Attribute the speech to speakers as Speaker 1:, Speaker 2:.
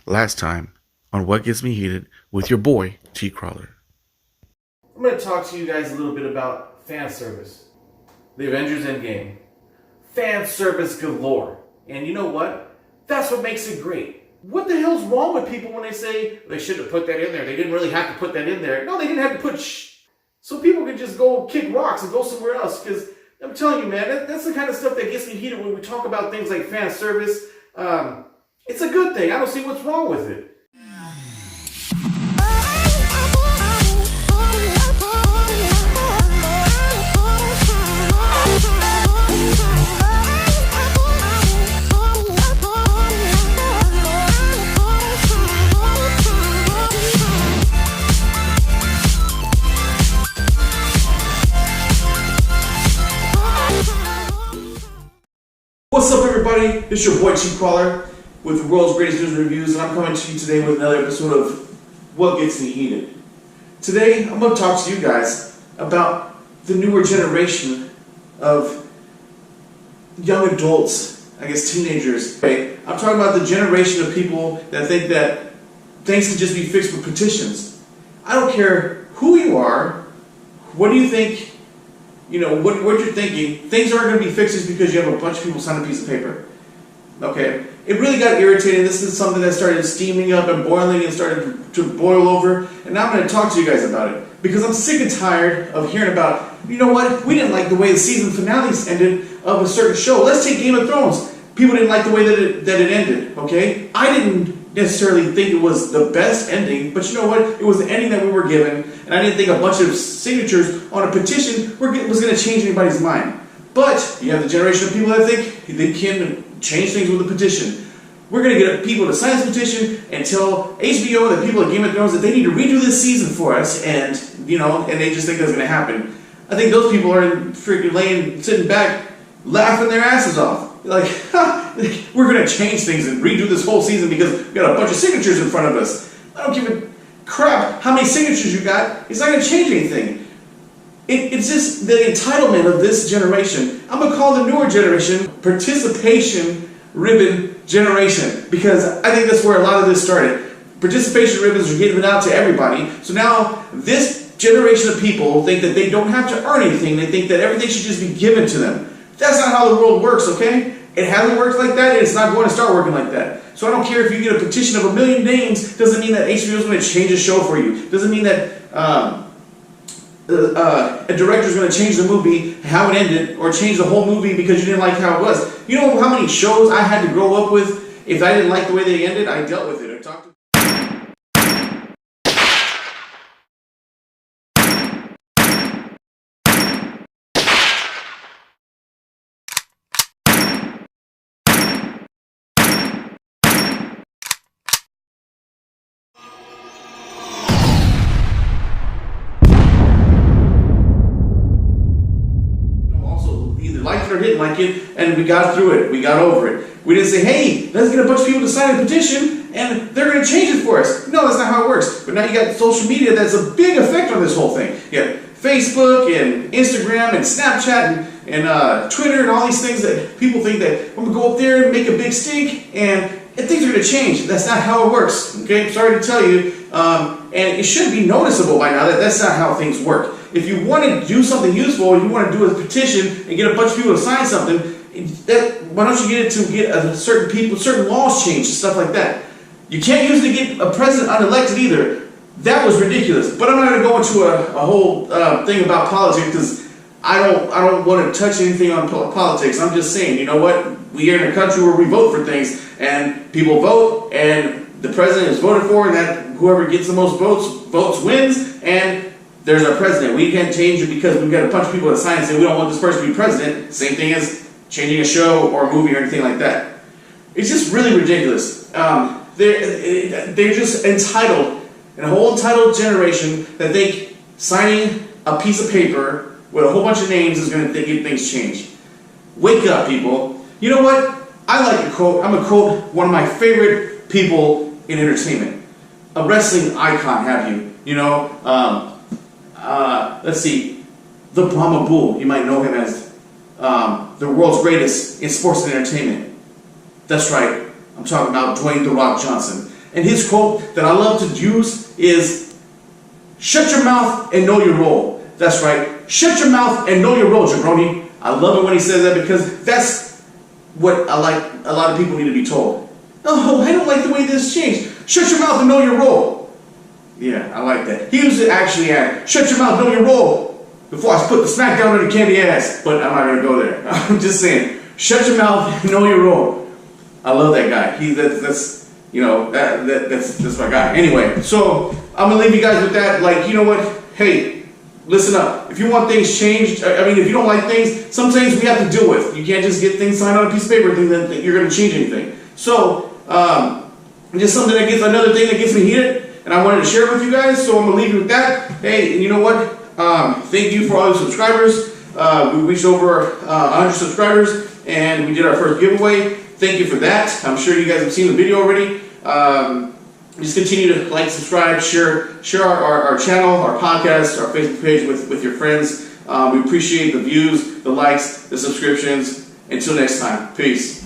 Speaker 1: Last time on What Gets Me Heated with your boy, T-Crawler.
Speaker 2: I'm going to talk to you guys a little bit about fan service. The Avengers Endgame. Fan service galore. And you know what? That's what makes it great. What the hell's wrong with people when they say they shouldn't have put that in there? They didn't really have to put that in there. No, they didn't have to put so people could just go kick rocks and go somewhere else. Because I'm telling you, man, that's the kind of stuff that gets me heated when we talk about things like fan service. It's a good thing. I don't see what's wrong with it.
Speaker 3: What's up, everybody? It's your boy T-Crawler with the world's greatest news and reviews, and I'm coming to you today with another episode of What Gets Me Heated. Today, I'm going to talk to you guys about the newer generation of young adults, I guess teenagers. Okay? I'm talking about the generation of people that think that things can just be fixed with petitions. I don't care who you are, what do you think. You know, what you're thinking, things aren't going to be fixed just because you have a bunch of people sign a piece of paper. Okay? It really got irritating. This is something that started steaming up and boiling and started to boil over. And now I'm going to talk to you guys about it. Because I'm sick and tired of hearing about, you know what, we didn't like the way the season finales ended of a certain show. Let's take Game of Thrones. People didn't like the way that it ended, okay? I didn't necessarily think it was the best ending, but you know what? It was the ending that we were given, and I didn't think a bunch of signatures on a petition was going to change anybody's mind. But you have the generation of people that think they can change things with a petition. We're going to get people to sign this petition and tell HBO and the people at Game of Thrones that they need to redo this season for us, and and they just think that's going to happen. I think those people are freaking sitting back, laughing their asses off. Like, we're going to change things and redo this whole season because we've got a bunch of signatures in front of us. I don't give a crap how many signatures you got. It's not going to change anything. It's just the entitlement of this generation. I'm going to call the newer generation participation ribbon generation, because I think that's where a lot of this started. Participation ribbons are given out to everybody. So now this generation of people think that they don't have to earn anything. They think that everything should just be given to them. That's not how the world works, okay? It hasn't worked like that, and it's not going to start working like that. So I don't care if you get a petition of 1 million names, doesn't mean that HBO is going to change the show for you. Doesn't mean that a director is going to change the movie, how it ended, or change the whole movie because you didn't like how it was. You know how many shows I had to grow up with? If I didn't like the way they ended, I dealt with it. I talked to liked it or didn't like it, and we got through it. We got over it. We didn't say, hey, let's get a bunch of people to sign a petition, and they're going to change it for us. No, that's not how it works. But now you got social media that's a big effect on this whole thing. You got Facebook and Instagram and Snapchat and Twitter and all these things that people think that I'm going to go up there and make a big stink, and things are going to change. That's not how it works. Okay, I'm sorry to tell you. And it should be noticeable by now that that's not how things work. If you want to do something useful, and you want to do a petition and get a bunch of people to sign something, why don't you get it to get certain laws changed and stuff like that? You can't use it to get a president unelected either. That was ridiculous. But I'm not going to go into a whole thing about politics because I don't want to touch anything on politics. I'm just saying, you know what? We are in a country where we vote for things, and people vote, and the president is voted for, and that whoever gets the most votes wins, and there's our president. We can't change it because we've got a bunch of people that sign and say we don't want this person to be president. Same thing as changing a show or a movie or anything like that. It's just really ridiculous. They're just entitled, and a whole entitled generation that think signing a piece of paper with a whole bunch of names is going to get things changed. Wake up, people. You know what? I like a quote. I'm going to quote one of my favorite people in entertainment. A wrestling icon, have you? Let's see, the Brahma Bull. You might know him as the world's greatest in sports and entertainment. That's right, I'm talking about Dwayne "The Rock" Johnson. And his quote that I love to use is, "Shut your mouth and know your role." That's right. Shut your mouth and know your role, jabroni. I love it when he says that because that's what I like. A lot of people need to be told. "Oh, I don't like the way this changed." Shut your mouth and know your role. Yeah, I like that. He used to actually add, "Shut your mouth, know your role," before I put the smack down on your candy ass. But I'm not gonna go there. I'm just saying, shut your mouth and know your role. I love that guy. That's my guy. Anyway, so I'm gonna leave you guys with that. Like, you know what? Hey, listen up. If you want things changed, if you don't like things, sometimes we have to deal with. You can't just get things signed on a piece of paper and think that you're gonna change anything. So, just something another thing that gets me heated, and I wanted to share it with you guys. So I'm gonna leave you with that. Hey, and you know what? Thank you for all the subscribers. We reached over 100 subscribers, and we did our first giveaway. Thank you for that. I'm sure you guys have seen the video already. Just continue to like, subscribe, share our channel, our podcast, our Facebook page with your friends. We appreciate the views, the likes, the subscriptions. Until next time, peace.